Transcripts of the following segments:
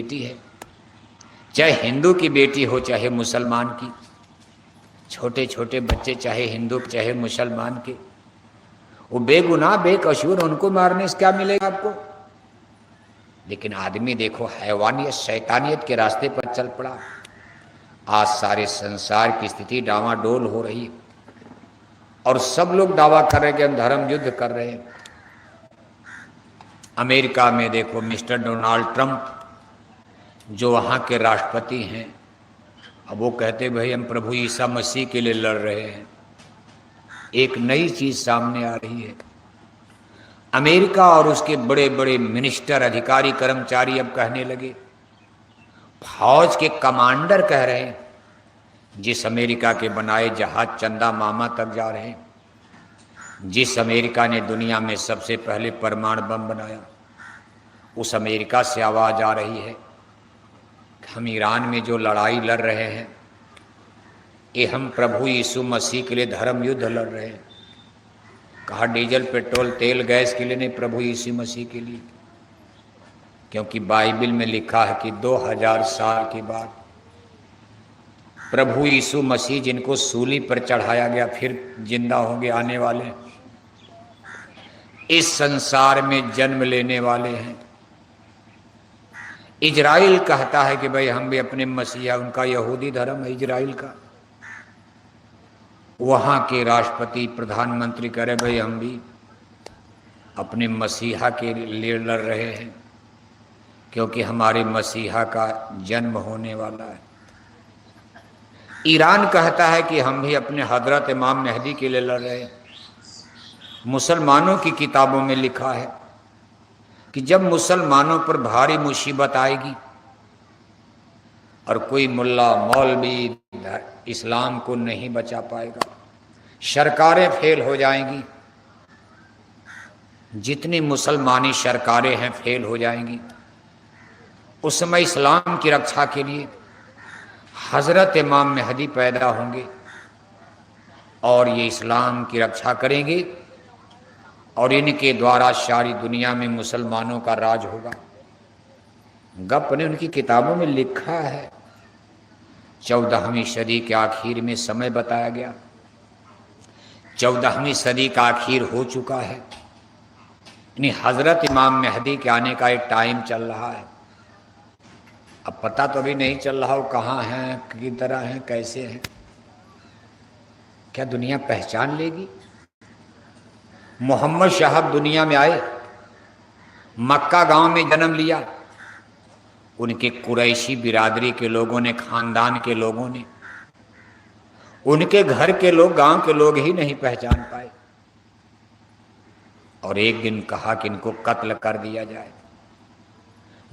बेटी है, चाहे हिंदू की बेटी हो चाहे मुसलमान की, छोटे छोटे बच्चे चाहे हिंदू चाहे मुसलमान के, वो बेगुनाह बेकसूर, उनको मारने से क्या मिलेगा आपको। लेकिन आदमी देखो हैवानियत शैतानियत के रास्ते पर चल पड़ा। आज सारे संसार की स्थिति डामाडोल हो रही है और सब लोग दावा कर रहे हैं कि हम धर्म युद्ध कर रहे हैं। अमेरिका में देखो मिस्टर डोनाल्ड ट्रंप जो वहाँ के राष्ट्रपति हैं, अब वो कहते भाई हम प्रभु ईसा मसीह के लिए लड़ रहे हैं। एक नई चीज सामने आ रही है, अमेरिका और उसके बड़े बड़े मिनिस्टर अधिकारी कर्मचारी अब कहने लगे, फौज के कमांडर कह रहे हैं जिस अमेरिका के बनाए जहाज चंदा मामा तक जा रहे हैं, जिस अमेरिका ने दुनिया में सबसे पहले परमाणु बम बनाया, उस अमेरिका से आवाज आ रही है हम ईरान में जो लड़ाई लड़ रहे हैं ये हम प्रभु यीशु मसीह के लिए धर्म युद्ध लड़ रहे हैं। कहा डीजल पेट्रोल तेल गैस के लिए नहीं, प्रभु यीशु मसीह के लिए, क्योंकि बाइबल में लिखा है कि 2000 साल के बाद प्रभु यीशु मसीह जिनको सूली पर चढ़ाया गया फिर जिंदा होंगे, आने वाले इस संसार में जन्म लेने वाले हैं। इजराइल कहता है कि भाई हम भी अपने मसीहा, उनका यहूदी धर्म है इजराइल का, वहां के राष्ट्रपति प्रधानमंत्री कह रहे भाई हम भी अपने मसीहा के लिए लड़ रहे हैं क्योंकि हमारे मसीहा का जन्म होने वाला है। ईरान कहता है कि हम भी अपने हजरत इमाम मेहदी के लिए लड़ रहे हैं। मुसलमानों की किताबों में लिखा है कि जब मुसलमानों पर भारी मुसीबत आएगी और कोई मुल्ला मौलवी इस्लाम को नहीं बचा पाएगा, सरकारें फेल हो जाएंगी, जितनी मुसलमानी सरकारें हैं फेल हो जाएंगी, उस समय इस्लाम की रक्षा के लिए हजरत इमाम मेहदी पैदा होंगे और ये इस्लाम की रक्षा करेंगे और इनके द्वारा सारी दुनिया में मुसलमानों का राज होगा। गप ने उनकी किताबों में लिखा है। 14वीं सदी के आखिर में समय बताया गया, 14वीं सदी का आखिर हो चुका है, यानी हजरत इमाम मेहदी के आने का एक टाइम चल रहा है। अब पता तो अभी नहीं चल रहा हो कहाँ हैं, किस तरह हैं, कैसे हैं, क्या दुनिया पहचान लेगी। मोहम्मद साहब दुनिया में आए, मक्का गांव में जन्म लिया, उनके कुरैशी बिरादरी के लोगों ने, खानदान के लोगों ने, उनके घर के लोग, गांव के लोग ही नहीं पहचान पाए और एक दिन कहा कि इनको कत्ल कर दिया जाए।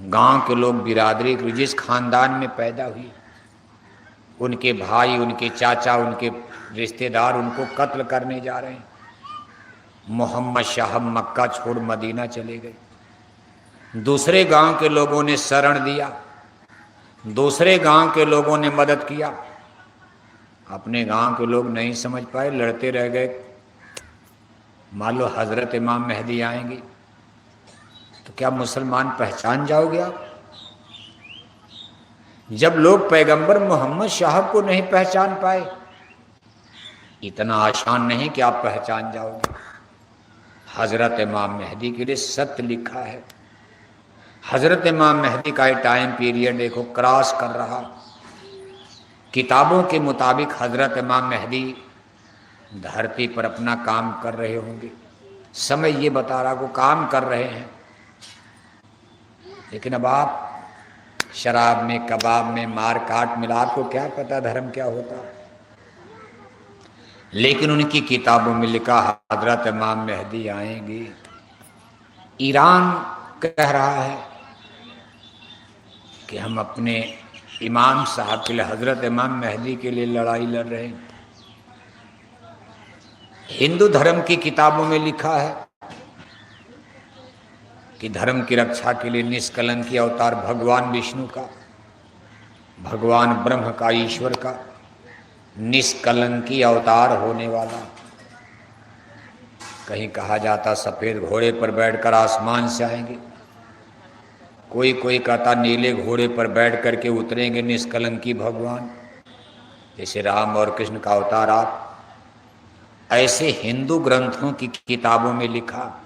गांव के लोग, बिरादरी जिस खानदान में पैदा हुई, उनके भाई, उनके चाचा, उनके रिश्तेदार उनको कत्ल करने जा रहे हैं। मोहम्मद साहब मक्का छोड़ मदीना चले गए। दूसरे गांव के लोगों ने शरण दिया, दूसरे गांव के लोगों ने मदद किया, अपने गांव के लोग नहीं समझ पाए, लड़ते रह गए। मान लो हजरत इमाम मेहदी आएंगे तो क्या मुसलमान पहचान जाओगे आप? जब लोग पैगंबर मोहम्मद साहब को नहीं पहचान पाए, इतना आसान नहीं कि आप पहचान जाओगे। हजरत इमाम मेहदी के लिए सत्य लिखा है। हजरत इमाम मेहदी का टाइम पीरियड देखो क्रॉस कर रहा। किताबों के मुताबिक हजरत इमाम मेहदी धरती पर अपना काम कर रहे होंगे। समय ये बता रहा को काम कर रहे हैं, लेकिन अब आप शराब में, कबाब में मार काट मिला, आपको क्या पता धर्म क्या होता। लेकिन उनकी किताबों में लिखा हजरत इमाम मेहदी आएंगे। ईरान कह रहा है कि हम अपने इमाम साहब के लिए, हजरत इमाम मेहदी के लिए लड़ाई लड़ रहे हैं। हिंदू धर्म की किताबों में लिखा है कि धर्म की रक्षा के लिए निष्कलंकी अवतार भगवान विष्णु का, भगवान ब्रह्म का, ईश्वर का निष्कलंकी अवतार होने वाला। कहीं कहा जाता सफेद घोड़े पर बैठकर आसमान से आएंगे, कोई कोई कहता नीले घोड़े पर बैठ करके उतरेंगे निष्कलंकी भगवान, जैसे राम और कृष्ण का अवतार। आप ऐसे हिंदू ग्रंथों की किताबों में लिखा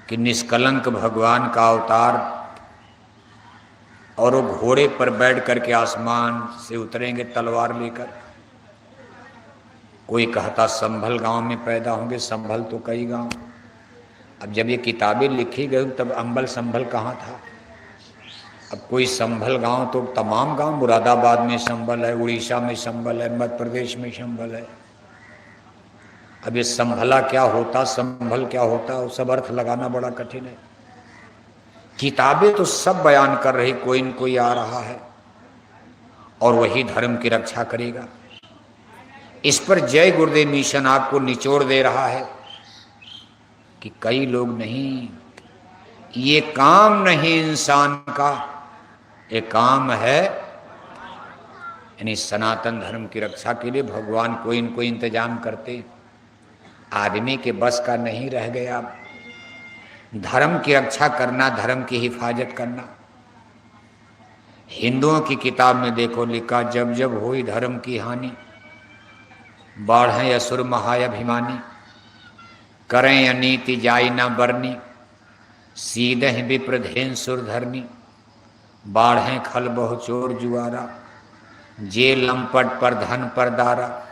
कि निष्कलंक भगवान का अवतार, और वो घोड़े पर बैठ करके आसमान से उतरेंगे तलवार लेकर। कोई कहता संभल गांव में पैदा होंगे, संभल तो कई गांव। अब जब ये किताबें लिखी गई तब अंबल संभल कहाँ था? अब कोई संभल गांव तो तमाम गांव, मुरादाबाद में संभल है, उड़ीसा में संभल है, मध्य प्रदेश में संभल है। अब ये संभला क्या होता, संभल क्या होता, वो सब अर्थ लगाना बड़ा कठिन है। किताबें तो सब बयान कर रही, कोई न कोई आ रहा है और वही धर्म की रक्षा करेगा। इस पर जय गुरुदेव मिशन आपको निचोड़ दे रहा है कि कई लोग नहीं, ये काम नहीं इंसान का, ये काम है, यानी सनातन धर्म की रक्षा के लिए भगवान कोई न कोई इंतजाम करते। आदमी के बस का नहीं रह गया धर्म की रक्षा करना, धर्म की हिफाजत करना। हिंदुओं की किताब में देखो लिखा, जब जब हुई धर्म की हानि, बाढ़ें असुर महाअभिमानी, करें अनीति जाई न बरनी, सीधे विप्रधेन सुरधरनी, बाढ़ें खल बहु चोर जुआरा, जे लंपट पर धन पर दारा,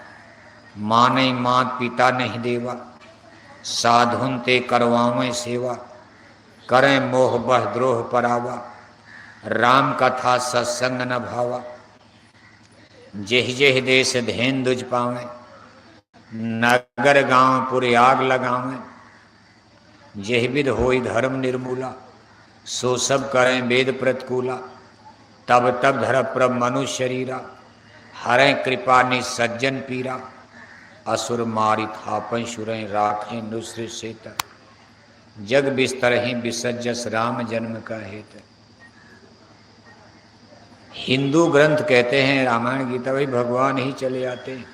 माने मात पिता नहीं देवा, साधुन ते करवावें सेवा, करें मोह बह द्रोह परावा, राम कथा सत्संग न भावा, जेह जेह देश धेन दुज पावे, नगर गांव पुर आग लगावे, जेह विध होई धर्म निर्मूला, सो सब करें वेद प्रतिकूला, तब तब धर प्रभ मनुष्य शरीरा, हरें कृपा नि सज्जन पीरा, असुर मारी थापन शुरें राखें नुसृत सेत, जग बिस्तर ही विसज्जस राम जन्म का हेत। हिंदू ग्रंथ कहते हैं, रामायण गीता, भाई भगवान ही चले आते हैं।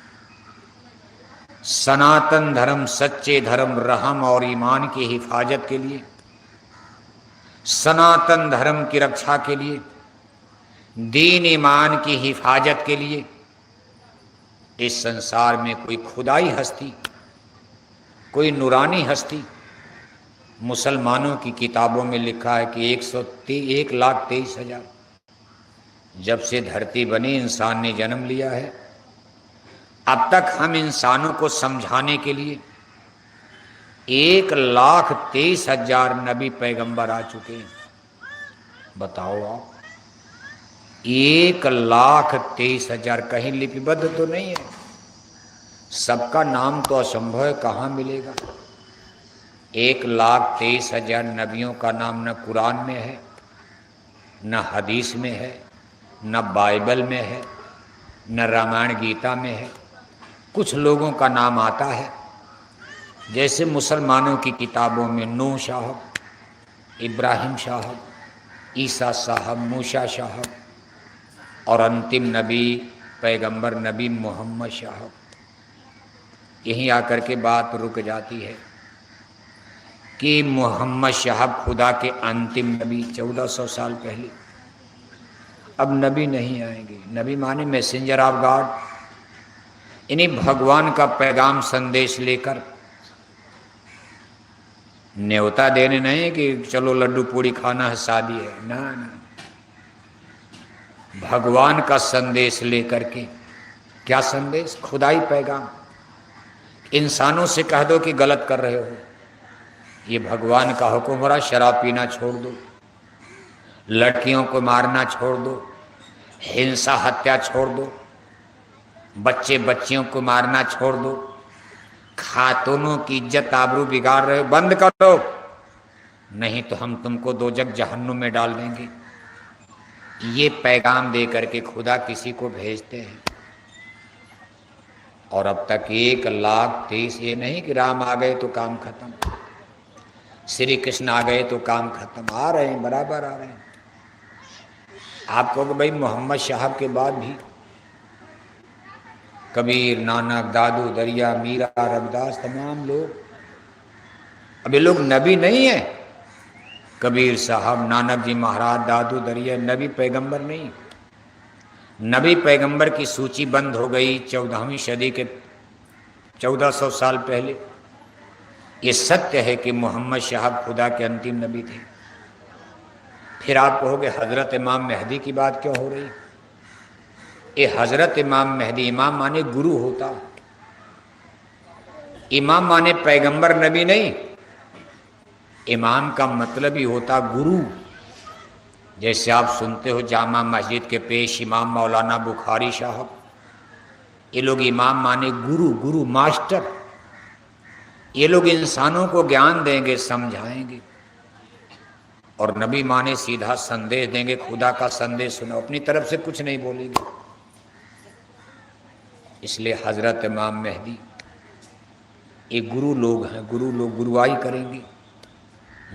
सनातन धर्म, सच्चे धर्म, रहम और ईमान की हिफाजत के लिए, सनातन धर्म की रक्षा के लिए, दीन ईमान की हिफाजत के लिए इस संसार में कोई खुदाई हस्ती, कोई नूरानी हस्ती। मुसलमानों की किताबों में लिखा है कि 1,23,000 जब से धरती बनी इंसान ने जन्म लिया है, अब तक हम इंसानों को समझाने के लिए 1,23,000 नबी पैगंबर आ चुके हैं। बताओ आप, 1,23,000 कहीं लिपिबद्ध तो नहीं है, सबका नाम तो असंभव है, कहाँ मिलेगा? 1,23,000 नबियों का नाम न कुरान में है, न हदीस में है, न बाइबल में है, न रामायण गीता में है। कुछ लोगों का नाम आता है, जैसे मुसलमानों की किताबों में नूह साहब, इब्राहिम साहब, ईसा साहब, मूसा साहब, और अंतिम नबी पैगंबर नबी मोहम्मद साहब। यहीं आकर के बात रुक जाती है कि मोहम्मद साहब खुदा के अंतिम नबी 1400 साल पहले। अब नबी नहीं आएंगे, नबी माने मैसेंजर ऑफ गॉड, इन्हीं भगवान का पैगाम संदेश लेकर, न्योता देने नहीं कि चलो लड्डू पूड़ी खाना है, शादी है, ना ना, भगवान का संदेश लेकर के। क्या संदेश? खुदाई पैगाम। इंसानों से कह दो कि गलत कर रहे हो, ये भगवान का हुक्म हो रहा, शराब पीना छोड़ दो, लड़कियों को मारना छोड़ दो, हिंसा हत्या छोड़ दो, बच्चे बच्चियों को मारना छोड़ दो, खातूनों की इज्जत आबरू बिगाड़ रहे हो, बंद करो, नहीं तो हम तुमको दोजख जहन्नुम में डाल देंगे। ये पैगाम दे करके खुदा किसी को भेजते हैं। और अब तक 1,23,000, ये नहीं कि राम आ गए तो काम खत्म, श्री कृष्ण आ गए तो काम खत्म, आ रहे हैं, बराबर आ रहे हैं। आप कहोगे भाई मोहम्मद साहब के बाद भी कबीर, नानक, दादू, दरिया, मीरा, रविदास, तमाम लोग, अब ये लोग नबी नहीं है, कबीर साहब, नानक जी महाराज, दादू दरिया, नबी पैगंबर नहीं। नबी पैगंबर की सूची बंद हो गई 14वीं सदी के 1400 साल पहले। ये सत्य है कि मोहम्मद साहब खुदा के अंतिम नबी थे। फिर आप कहोगे हजरत इमाम मेहदी की बात क्यों हो रही? ये हजरत इमाम मेहदी, इमाम माने गुरु होता, इमाम माने पैगंबर नबी नहीं। इमाम का मतलब ही होता गुरु। जैसे आप सुनते हो जामा मस्जिद के पेश इमाम मौलाना बुखारी साहब, ये लोग इमाम माने गुरु, गुरु मास्टर। ये लोग इंसानों को ज्ञान देंगे, समझाएंगे। और नबी माने सीधा संदेश देंगे, खुदा का संदेश सुनो, अपनी तरफ से कुछ नहीं बोलेंगे। इसलिए हजरत इमाम मेहदी ये गुरु लोग हैं। गुरु लोग गुरुआई करेंगे,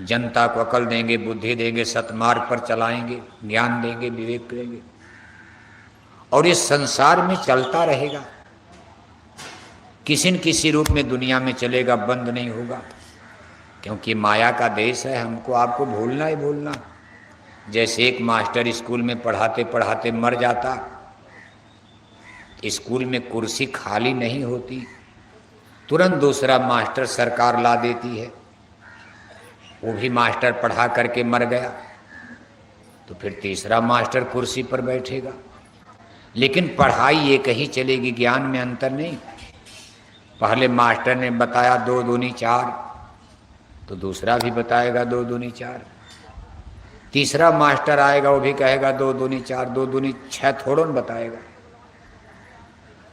जनता को अकल देंगे, बुद्धि देंगे, सतमार्ग पर चलाएंगे, ज्ञान देंगे, विवेक करेंगे। और इस संसार में चलता रहेगा, किसी न किसी रूप में दुनिया में चलेगा, बंद नहीं होगा। क्योंकि माया का देश है, हमको आपको भूलना ही भूलना। जैसे एक मास्टर स्कूल में पढ़ाते पढ़ाते मर जाता, स्कूल में कुर्सी खाली नहीं होती, तुरंत दूसरा मास्टर सरकार ला देती है। वो भी मास्टर पढ़ा करके मर गया तो फिर तीसरा मास्टर कुर्सी पर बैठेगा। लेकिन पढ़ाई एक ही चलेगी, ज्ञान में अंतर नहीं। पहले मास्टर ने बताया 2 दूनी 4, तो दूसरा भी बताएगा 2 दूनी 4। तीसरा मास्टर आएगा, वो भी कहेगा 2 दूनी 4, 2 दूनी 6 थोड़ा न बताएगा।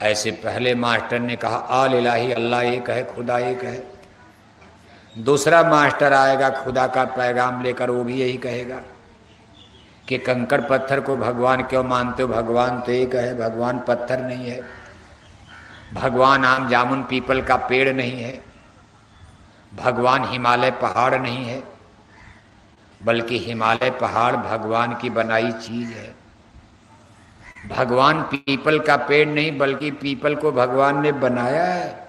ऐसे पहले मास्टर ने कहा आल इलाही, अल्लाह एक है, खुदा एक है। दूसरा मास्टर आएगा खुदा का पैगाम लेकर, वो भी यही कहेगा कि कंकड़ पत्थर को भगवान क्यों मानते हो, भगवान तो एक है, भगवान पत्थर नहीं है, भगवान आम जामुन पीपल का पेड़ नहीं है, भगवान हिमालय पहाड़ नहीं है, बल्कि हिमालय पहाड़ भगवान की बनाई चीज है। भगवान पीपल का पेड़ नहीं, बल्कि पीपल को भगवान ने बनाया है।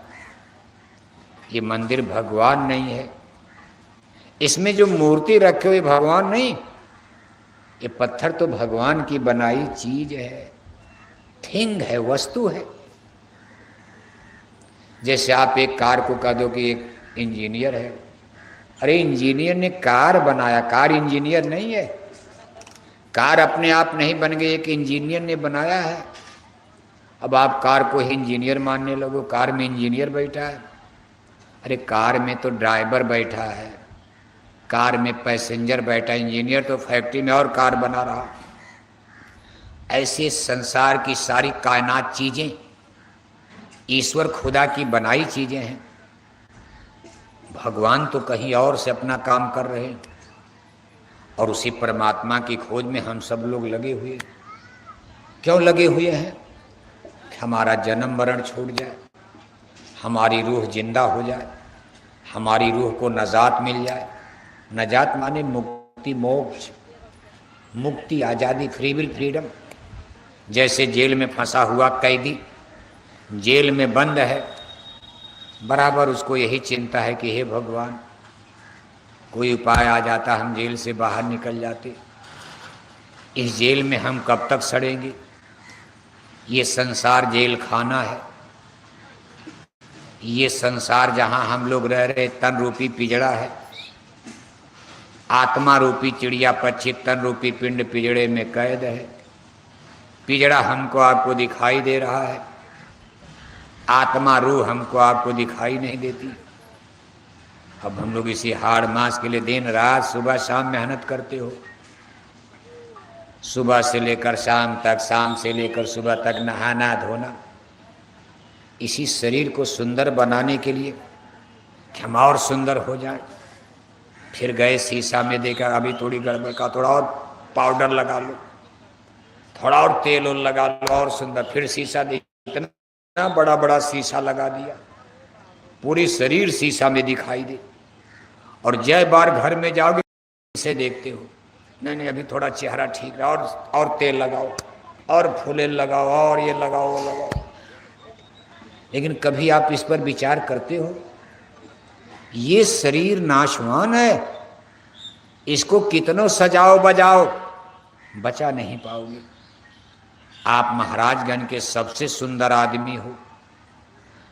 ये मंदिर भगवान नहीं है, इसमें जो मूर्ति रखे हुए भगवान नहीं, ये पत्थर तो भगवान की बनाई चीज है, थिंग है, वस्तु है। जैसे आप एक कार को कह दो कि एक इंजीनियर है, अरे इंजीनियर ने कार बनाया, कार इंजीनियर नहीं है। कार अपने आप नहीं बन गई, एक इंजीनियर ने बनाया है। अब आप कार को ही इंजीनियर मानने लगो, कार में इंजीनियर बैठा है। अरे कार में तो ड्राइवर बैठा है, कार में पैसेंजर बैठा, इंजीनियर तो फैक्ट्री में और कार बना रहा। ऐसे संसार की सारी कायनात चीजें ईश्वर खुदा की बनाई चीजें हैं। भगवान तो कहीं और से अपना काम कर रहे हैं, और उसी परमात्मा की खोज में हम सब लोग लगे हुए। क्यों लगे हुए हैं? हमारा जन्म मरण छूट जाए, हमारी रूह जिंदा हो जाए, हमारी रूह को नजात मिल जाए। नजात माने मुक्ति, मोक्ष, मुक्ति, आज़ादी, फ्री विल, फ्रीडम। जैसे जेल में फंसा हुआ कैदी जेल में बंद है, बराबर उसको यही चिंता है कि हे भगवान कोई उपाय आ जाता, हम जेल से बाहर निकल जाते। इस जेल में हम कब तक सड़ेंगे? ये संसार जेल खाना है। ये संसार जहाँ हम लोग रह रहे तन रूपी पिंजड़ा है। आत्मा रूपी चिड़िया पक्षी तन रूपी पिंड पिंजड़े में कैद है। पिंजड़ा हमको आपको दिखाई दे रहा है, आत्मा रूह हमको आपको दिखाई नहीं देती। अब हम लोग इसी हाड़ मास के लिए दिन रात सुबह शाम मेहनत करते हो, सुबह से लेकर शाम तक, शाम से लेकर सुबह तक नहाना धोना, इसी शरीर को सुंदर बनाने के लिए कि हम और सुंदर हो जाए। फिर गए शीशा में देखा अभी थोड़ी गड़बड़ का, थोड़ा और पाउडर लगा लो, थोड़ा और तेल और लगा लो और सुंदर। फिर शीशा देख, इतना बड़ा बड़ा शीशा लगा दिया, पूरी शरीर शीशा में दिखाई दे। और जय बार घर में जाओगे इसे देखते हो, नहीं नहीं अभी थोड़ा चेहरा ठीक रहा, और तेल लगाओ, और फूले लगाओ, और ये लगाओ वो लगाओ। लेकिन कभी आप इस पर विचार करते हो? ये शरीर नाशवान है, इसको कितनों सजाओ बजाओ बचा नहीं पाओगे। आप महाराजगंज के सबसे सुंदर आदमी हो,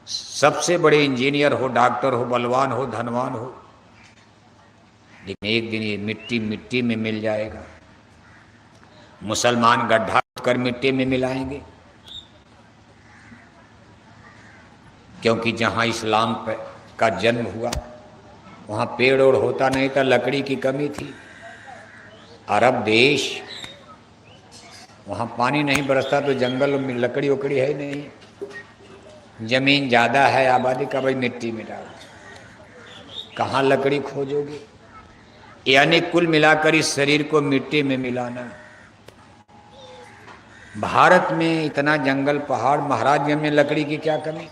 सबसे बड़े इंजीनियर हो, डॉक्टर हो, बलवान हो, धनवान हो, लेकिन एक दिन ये मिट्टी मिट्टी में मिल जाएगा। मुसलमान गड्ढा कर मिट्टी में मिलाएंगे, क्योंकि जहाँ इस्लाम का जन्म हुआ वहाँ पेड़ और होता नहीं था, लकड़ी की कमी थी। अरब देश, वहाँ पानी नहीं बरसता तो जंगल में लकड़ी उकड़ी है नहीं, जमीन ज़्यादा है, आबादी का, भाई मिट्टी में डालो, कहाँ लकड़ी खोजोगे। यानी कुल मिलाकर इस शरीर को मिट्टी में मिलाना। भारत में इतना जंगल पहाड़, महाराजगंज में लकड़ी की क्या कमी।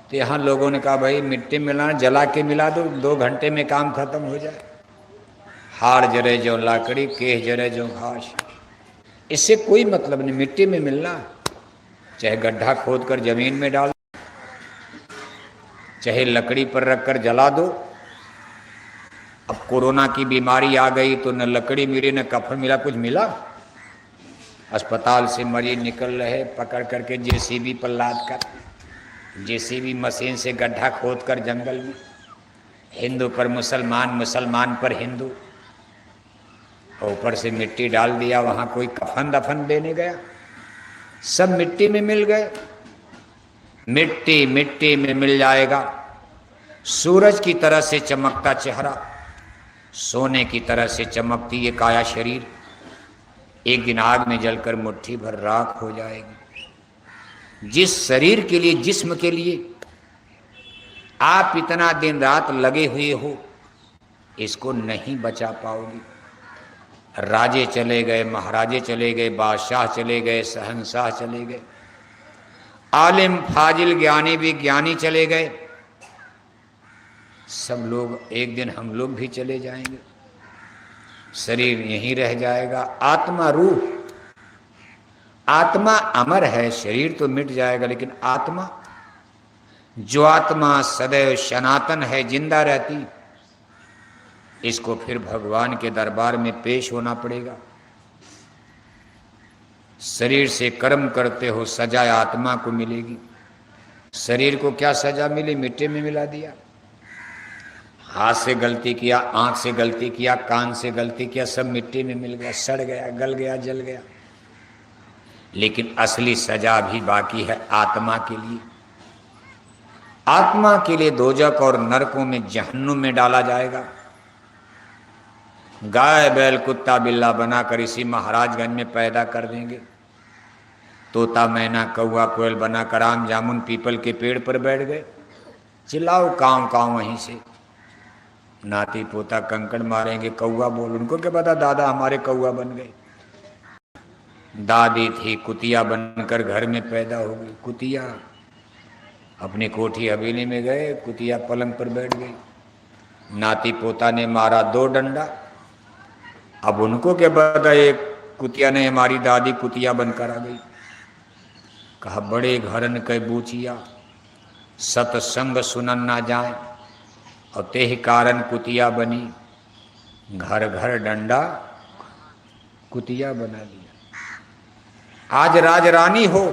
तो यहाँ लोगों ने कहा भाई मिट्टी मिलाना, जला के मिला दो, 2 घंटे में काम खत्म हो जाए। हाड़ जरे जो लकड़ी, केह जरे जो घास, इससे कोई मतलब नहीं। मिट्टी में मिलना, चाहे गड्ढा खोद कर जमीन में डाल, चाहे लकड़ी पर रखकर जला दो। अब कोरोना की बीमारी आ गई तो न लकड़ी मिली न कफन मिला, कुछ मिला। अस्पताल से मरीज निकल रहे, पकड़ करके जेसीबी पर लाद कर, जेसीबी मशीन से गड्ढा खोद कर जंगल में, हिंदू पर मुसलमान, मुसलमान पर हिंदू, ऊपर से मिट्टी डाल दिया। वहाँ कोई कफन दफन देने गया, सब मिट्टी में मिल गए। मिट्टी मिट्टी में मिल जाएगा। सूरज की तरह से चमकता चेहरा, सोने की तरह से चमकती ये काया शरीर, एक दिन आग में जलकर मुट्ठी भर राख हो जाएगी। जिस शरीर के लिए, जिस्म के लिए आप इतना दिन रात लगे हुए हो, इसको नहीं बचा पाओगे। राजे चले गए, महाराजे चले गए, बादशाह चले गए, शहंशाह चले गए, आलिम फाजिल ज्ञानी भी ज्ञानी चले गए, सब लोग एक दिन हम लोग भी चले जाएंगे। शरीर यहीं रह जाएगा। आत्मा, रूह, आत्मा अमर है, शरीर तो मिट जाएगा, लेकिन आत्मा, जो आत्मा सदैव सनातन है, जिंदा रहती, इसको फिर भगवान के दरबार में पेश होना पड़ेगा। शरीर से कर्म करते हो, सजा आत्मा को मिलेगी। शरीर को क्या सजा मिली? मिट्टी में मिला दिया। हाथ से गलती किया, आंख से गलती किया, कान से गलती किया, सब मिट्टी में मिल गया, सड़ गया, गल गया, जल गया। लेकिन असली सजा भी बाकी है आत्मा के लिए। आत्मा के लिए दोजख और नरकों में, जहन्नुम में डाला जाएगा। गाय बैल कुत्ता बिल्ला बनाकर इसी महाराजगंज में पैदा कर देंगे। तोता मैना कौआ कोयल बनाकर आम जामुन पीपल के पेड़ पर बैठ गए, चिल्लाओ कांव कांव वहीं से। नाती पोता कंकड़ मारेंगे, कौआ बोल, उनको क्या पता दादा हमारे कौआ बन गए। दादी थी कुतिया बनकर घर में पैदा हो गई। कुतिया अपनी कोठी हवेली में गए, कुतिया पलंग पर बैठ गई। नाती पोता ने मारा 2 डंडा। अब उनको क्या पता एक कुतिया ने हमारी दादी कुतिया बनकर आ गई। कहा बड़े घरन के बूचिया, सतसंग सुनन ना जाए, और ते ही कारण कुतिया बनी। घर घर डंडा कुतिया बना दिया। आज राजरानी हो,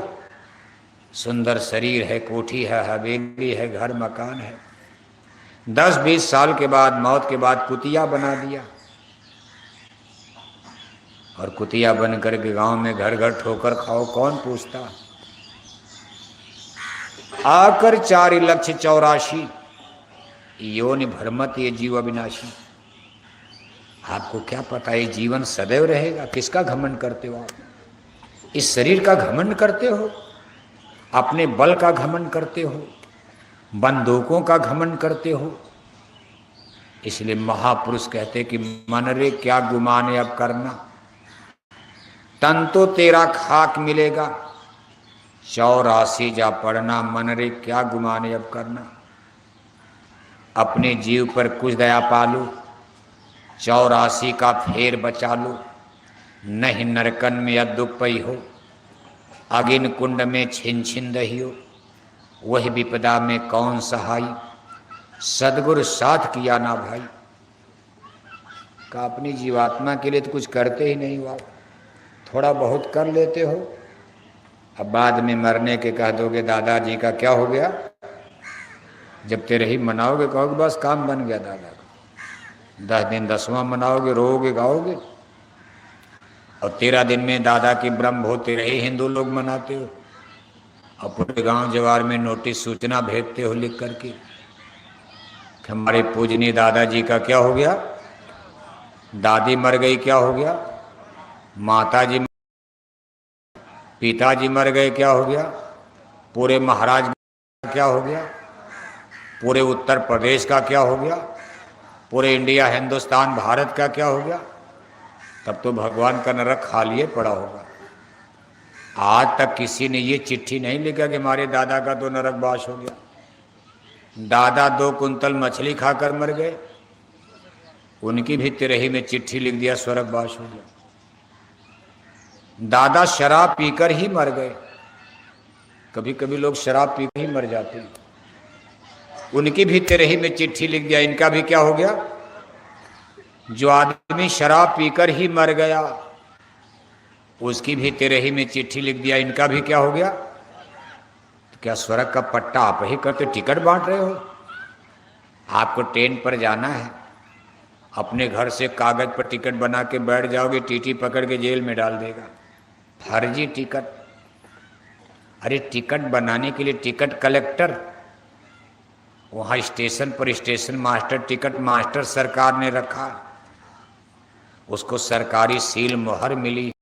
सुंदर शरीर है, कोठी है, हवेली है, घर मकान है, 10-20 साल के बाद, मौत के बाद कुतिया बना दिया। और कुतिया बनकर के गांव में घर घर ठोकर खाओ, कौन पूछता। आकर 4,84,00,000 योनि भरमत, ये जीव अविनाशी। आपको क्या पता ये जीवन सदैव रहेगा? किसका घमंड करते हो आप? इस शरीर का घमंड करते हो, अपने बल का घमंड करते हो, बंदूकों का घमंड करते हो। इसलिए महापुरुष कहते कि मन रे क्या गुमान अब करना, तन तो तेरा खाक मिलेगा, 84 जा पढ़ना, मन रे क्या गुमान अब करना। अपने जीव पर कुछ दया पालो, 84 का फेर बचा लो। नहीं नरकन में अदुप पई हो, अगिन कुंड में छिन छिन दहियो, वही विपदा में कौन सहाई, सदगुरु साथ किया ना भाई। कहा अपनी जीवात्मा के लिए तो कुछ करते ही नहीं हो आप, थोड़ा बहुत कर लेते हो, अब बाद में मरने के कह दोगे दादाजी का क्या हो गया। जब तेरे ही मनाओगे कहोगे बस काम बन गया दादा का, 10 दिन 10वां मनाओगे, रोओगे गाओगे, और 13 दिन में दादा की ब्रह्म हो तेरे ही हिंदू लोग मनाते हो, और पूरे गांव जवार में नोटिस सूचना भेजते हो लिख करके कि हमारे पूजनीय दादाजी का क्या हो गया, दादी मर गई क्या हो गया, माताजी पिताजी मर गए क्या हो गया, पूरे महाराज का क्या हो गया, पूरे उत्तर प्रदेश का क्या हो गया, पूरे इंडिया हिंदुस्तान भारत का क्या हो गया। तब तो भगवान का नरक खाली पड़ा होगा। आज तक किसी ने ये चिट्ठी नहीं लिखा कि हमारे दादा का तो नरकवास हो गया, दादा 2 कुंतल मछली खाकर मर गए, उनकी भी तिरही में चिट्ठी लिख दिया स्वर्गवास हो गया। दादा शराब पीकर ही मर गए, कभी कभी लोग शराब पीकर ही मर जाते हैं, उनकी भी तिरही में चिट्ठी लिख दिया, इनका भी क्या हो गया। जो आदमी शराब पीकर ही मर गया उसकी भी तिरही में चिट्ठी लिख दिया, इनका भी क्या हो गया। तो क्या स्वर्ग का पट्टा आप ही करते, टिकट बांट रहे हो। आपको ट्रेन पर जाना है, अपने घर से कागज पर टिकट बना के बैठ जाओगे, टीटी पकड़ के जेल में डाल देगा, फर्जी टिकट। अरे टिकट बनाने के लिए टिकट कलेक्टर, वहाँ स्टेशन पर स्टेशन मास्टर, टिकट मास्टर सरकार ने रखा, उसको सरकारी सील मोहर मिली,